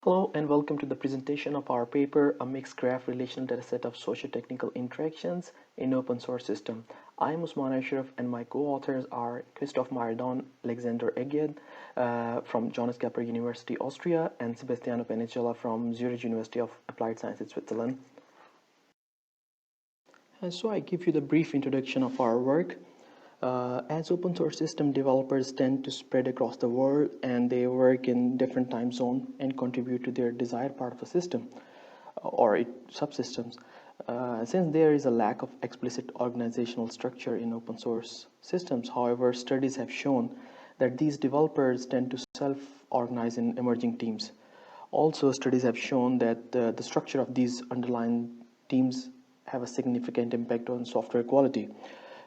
Hello and welcome to the presentation of our paper, A Mixed Graph-Relational Dataset of Socio-technical Interactions in Open Source System. I am Usman, Ashraf, and my co-authors are Christoph, Mayr-Dorn, Alexander Egyed from Johannes Kepler University, Austria, and Sebastiano Panichella from Zurich University of Applied Sciences, Switzerland. So I give you the brief introduction of our work. As open source system developers tend to spread across the world and they work in different time zones and contribute to their desired part of the system or subsystems. Since there is a lack of explicit organizational structure in open source systems, however, studies have shown that these developers tend to self-organize in emerging teams. Also, studies have shown that the structure of these underlying teams have a significant impact on software quality.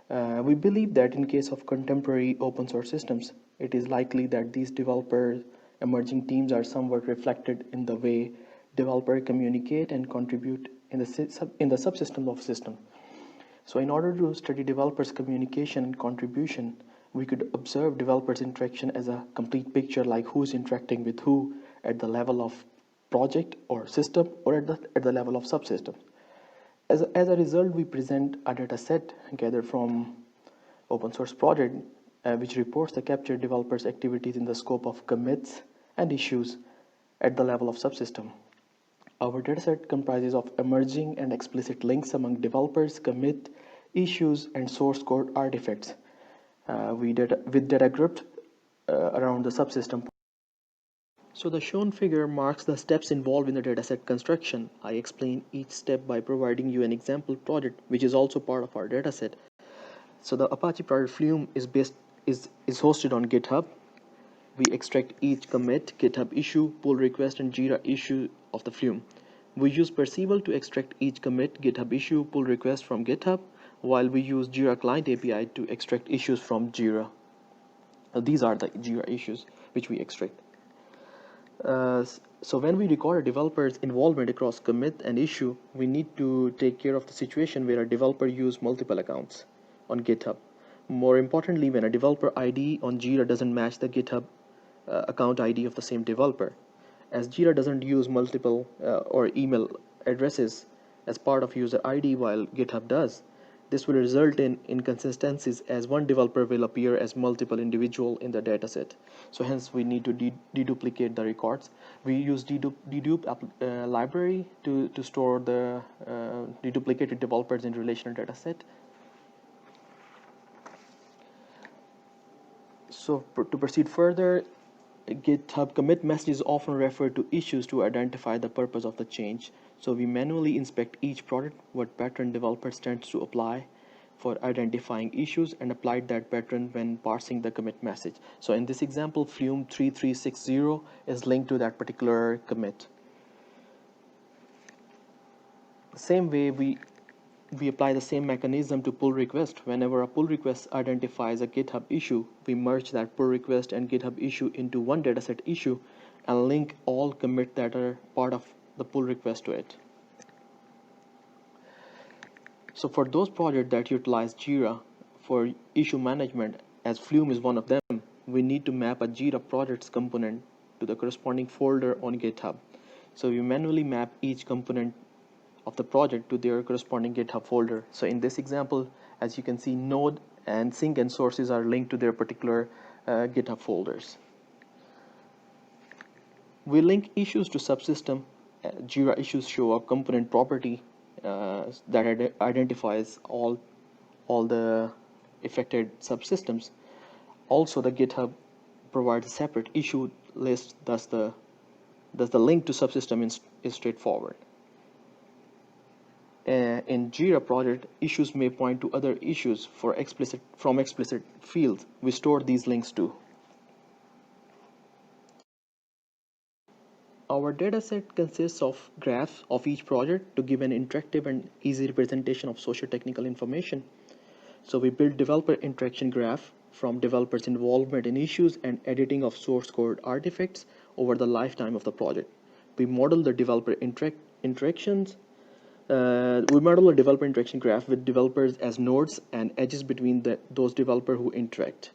We believe that in case of contemporary open source systems, it is likely that these developer emerging teams are somewhat reflected in the way developers communicate and contribute in the subsystem of system. So in order to study developers' communication and contribution, we could observe developers' interaction as a complete picture, like who's interacting with who at the level of project or system or at the level of subsystem. As a result, we present a data set gathered from open source project which reports the captured developers' activities in the scope of commits and issues at the level of subsystem. Our dataset comprises of emerging and explicit links among developers, commit, issues, and source code artifacts with data grouped around the subsystem. So the shown figure marks the steps involved in the dataset construction. I explain each step by providing you an example project, which is also part of our dataset. So the Apache project Flume is hosted on GitHub. We extract each commit, GitHub issue, pull request, and Jira issue of the Flume. We use Perceval to extract each commit, GitHub issue, pull request from GitHub, while we use Jira Client API to extract issues from Jira. These are the Jira issues which we extract. So when we record a developer's involvement across commit and issue, we need to take care of the situation where a developer uses multiple accounts on GitHub. More importantly, when a developer ID on Jira doesn't match the GitHub account ID of the same developer. As Jira doesn't use multiple or email addresses as part of user ID while GitHub does, this will result in inconsistencies as one developer will appear as multiple individual in the dataset. So hence we need to deduplicate the records. We use dedupe library to store the deduplicated developers in relational dataset. So to proceed further, GitHub commit message is often referred to issues to identify the purpose of the change. So we manually inspect each product, what pattern developers tends to apply for identifying issues, and applied that pattern when parsing the commit message. So in this example, Flume 3360 is linked to that particular commit. The same way we apply the same mechanism to pull request. Whenever a pull request identifies a GitHub issue, we merge that pull request and GitHub issue into one dataset issue and link all commits that are part of the pull request to it. So for those projects that utilize Jira for issue management, as Flume is one of them, we need to map a Jira projects component to the corresponding folder on GitHub. So we manually map each component of the project to their corresponding GitHub folder. So in this example, as you can see, node and sync and sources are linked to their particular GitHub folders. We link issues to subsystem. Jira issues show a component property that identifies all the affected subsystems. Also, the GitHub provides a separate issue list, thus the link to subsystem is straightforward. In Jira project, issues may point to other issues from explicit fields. We store these links too. Our dataset consists of graphs of each project to give an interactive and easy representation of socio-technical information. So we build developer interaction graph from developers' involvement in issues and editing of source code artifacts over the lifetime of the project. We model the developer interactions. We model a developer interaction graph with developers as nodes and edges between those developers who interact.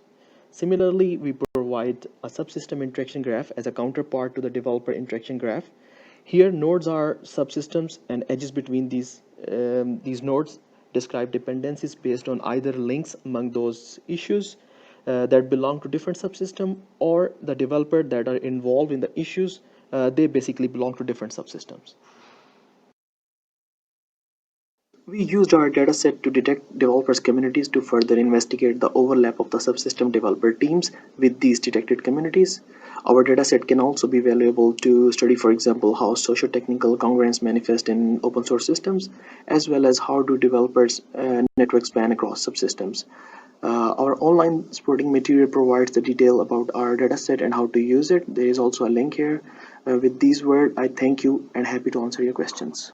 Similarly, we provide provide a subsystem interaction graph as a counterpart to the developer interaction graph. Here, nodes are subsystems, and edges between these nodes describe dependencies based on either links among those issues that belong to different subsystem, or the developer that are involved in the issues. They basically belong to different subsystems. We used our dataset to detect developers' communities to further investigate the overlap of the subsystem developer teams with these detected communities. Our dataset can also be valuable to study, for example, how socio-technical congruence manifest in open source systems, as well as how do developers networks span across subsystems. Our online supporting material provides the detail about our dataset and how to use it. There is also a link here. With these words, I thank you and happy to answer your questions.